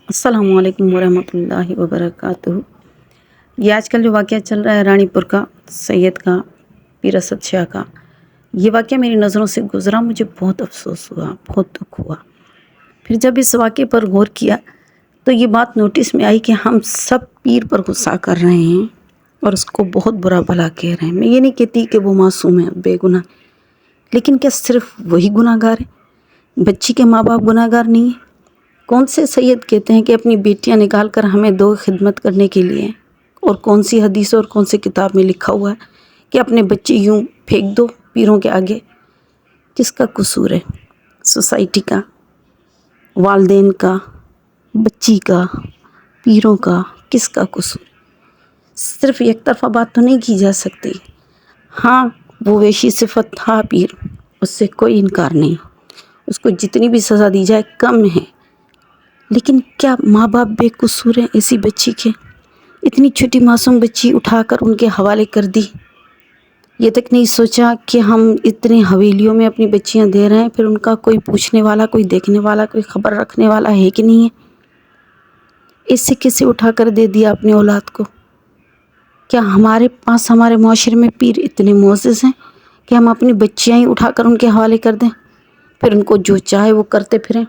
السلام علیکم ورحمۃ اللہ وبرکاتہ۔ یہ آج کل جو واقعہ چل رہا ہے رانی پور کا، سید کا، پیر اسد شاہ کا، یہ واقعہ میری نظروں سے گزرا، مجھے بہت افسوس ہوا، بہت دکھ ہوا۔ پھر جب اس واقعے پر غور کیا تو یہ بات نوٹس میں آئی کہ ہم سب پیر پر غصہ کر رہے ہیں اور اس کو بہت برا بھلا کہہ رہے ہیں۔ میں یہ نہیں کہتی کہ وہ معصوم ہے، بے گناہ، لیکن کیا صرف وہی گناہ گار ہے؟ بچی کے ماں باپ گناہ گار نہیں ہیں؟ کون سے سید کہتے ہیں کہ اپنی بیٹیاں نکال کر ہمیں دو خدمت کرنے کے لیے، اور کون سی حدیث اور کون سی کتاب میں لکھا ہوا ہے کہ اپنے بچے یوں پھینک دو پیروں کے آگے؟ کس کا قصور ہے؟ سوسائٹی کا، والدین کا، بچی کا، پیروں کا؟ کس کا قصور ہے؟ صرف یک طرفہ بات تو نہیں کی جا سکتی۔ ہاں، وہ ویشی صفت تھا پیر، اس سے کوئی انکار نہیں، اس کو جتنی بھی سزا دی جائے کم ہے، لیکن کیا ماں باپ بے قصور ہیں ایسی بچی کے؟ اتنی چھوٹی معصوم بچی اٹھا کر ان کے حوالے کر دی، یہ تک نہیں سوچا کہ ہم اتنے حویلیوں میں اپنی بچیاں دے رہے ہیں، پھر ان کا کوئی پوچھنے والا، کوئی دیکھنے والا، کوئی خبر رکھنے والا ہے کہ نہیں ہے؟ اسے کیسے اٹھا کر دے دیا اپنی اولاد کو؟ کیا ہمارے پاس، ہمارے معاشرے میں پیر اتنے معزز ہیں کہ ہم اپنی بچیاں ہی اٹھا کر ان کے حوالے کر دیں، پھر ان کو جو چاہے وہ کرتے پھریں؟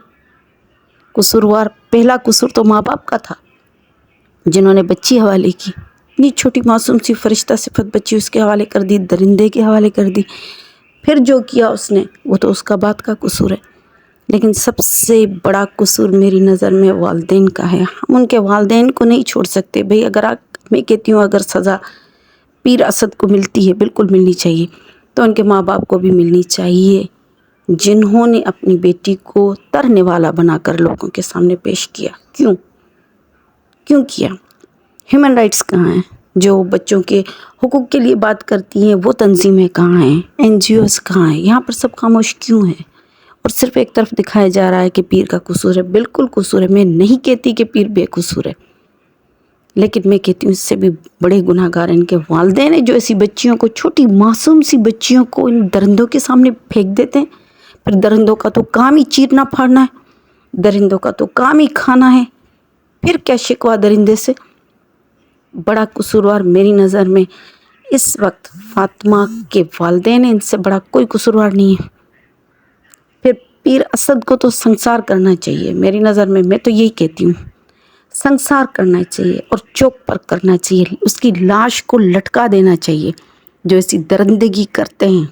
قصوروار پہلا قصور تو ماں باپ کا تھا، جنہوں نے بچی حوالے کی، اتنی چھوٹی معصوم سی فرشتہ صفت بچی اس کے حوالے کر دی، درندے کے حوالے کر دی۔ پھر جو کیا اس نے، وہ تو اس کا بات کا قصور ہے، لیکن سب سے بڑا قصور میری نظر میں والدین کا ہے۔ ہم ان کے والدین کو نہیں چھوڑ سکتے بھئی۔ میں کہتی ہوں اگر سزا پیر اسد کو ملتی ہے، بالکل ملنی چاہیے، تو ان کے ماں باپ کو بھی ملنی چاہیے، جنہوں نے اپنی بیٹی کو ترنے والا بنا کر لوگوں کے سامنے پیش کیا۔ کیوں کیا؟ ہیومن رائٹس کہاں ہیں؟ جو بچوں کے حقوق کے لیے بات کرتی ہیں وہ تنظیمیں کہاں ہیں؟ NGOs کہاں ہیں؟ یہاں پر سب خاموش کیوں ہیں؟ اور صرف ایک طرف دکھایا جا رہا ہے کہ پیر کا قصور ہے۔ بالکل قصور ہے، میں نہیں کہتی کہ پیر بے قصور ہے، لیکن میں کہتی ہوں اس سے بھی بڑے گناہ گار ان کے والدین ہیں، جو ایسی بچیوں کو، چھوٹی معصوم سی بچیوں کو ان درندوں کے سامنے پھینک دیتے ہیں۔ پھر درندوں کا تو کام ہی چیرنا پھاڑنا ہے، درندوں کا تو کام ہی کھانا ہے، پھر کیا شکوہ درندے سے؟ بڑا قصوروار میری نظر میں اس وقت فاطمہ کے والدین ہیں، ان سے بڑا کوئی قصوروار نہیں ہے۔ پھر پیر اسد کو تو سنسار کرنا چاہیے میری نظر میں تو یہی کہتی ہوں، سنسار کرنا چاہیے اور چوک پر کرنا چاہیے، اس کی لاش کو لٹکا دینا چاہیے جو ایسی درندگی کرتے ہیں۔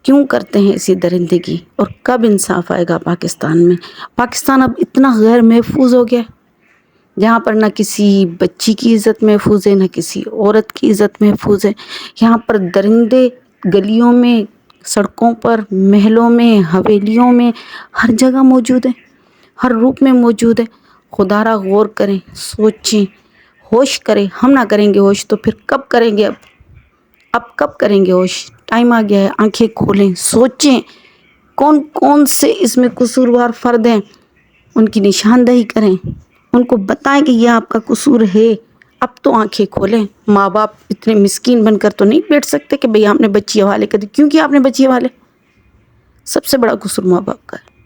کیوں کرتے ہیں ایسی درندگی؟ اور کب انصاف آئے گا پاکستان میں؟ پاکستان اب اتنا غیر محفوظ ہو گیا جہاں پر نہ کسی بچی کی عزت محفوظ ہے، نہ کسی عورت کی عزت محفوظ ہے۔ یہاں پر درندے گلیوں میں، سڑکوں پر، محلوں میں، حویلیوں میں، ہر جگہ موجود ہیں، ہر روپ میں موجود ہے۔ خدا را غور کریں، سوچیں، ہوش کریں۔ ہم نہ کریں گے ہوش تو پھر کب کریں گے؟ اب کب کریں گے ہوش؟ ٹائم آ گیا ہے، آنکھیں کھولیں، سوچیں کون کون سے اس میں قصوروار فرد ہیں، ان کی نشاندہی کریں، ان کو بتائیں کہ یہ آپ کا قصور ہے۔ اب تو آنکھیں کھولیں۔ ماں باپ اتنے مسکین بن کر تو نہیں بیٹھ سکتے کہ بھئی آپ نے بچی حوالے کر دی۔ کیوں کیا آپ نے بچی حوالے؟ سب سے بڑا قصور ماں باپ کا ہے۔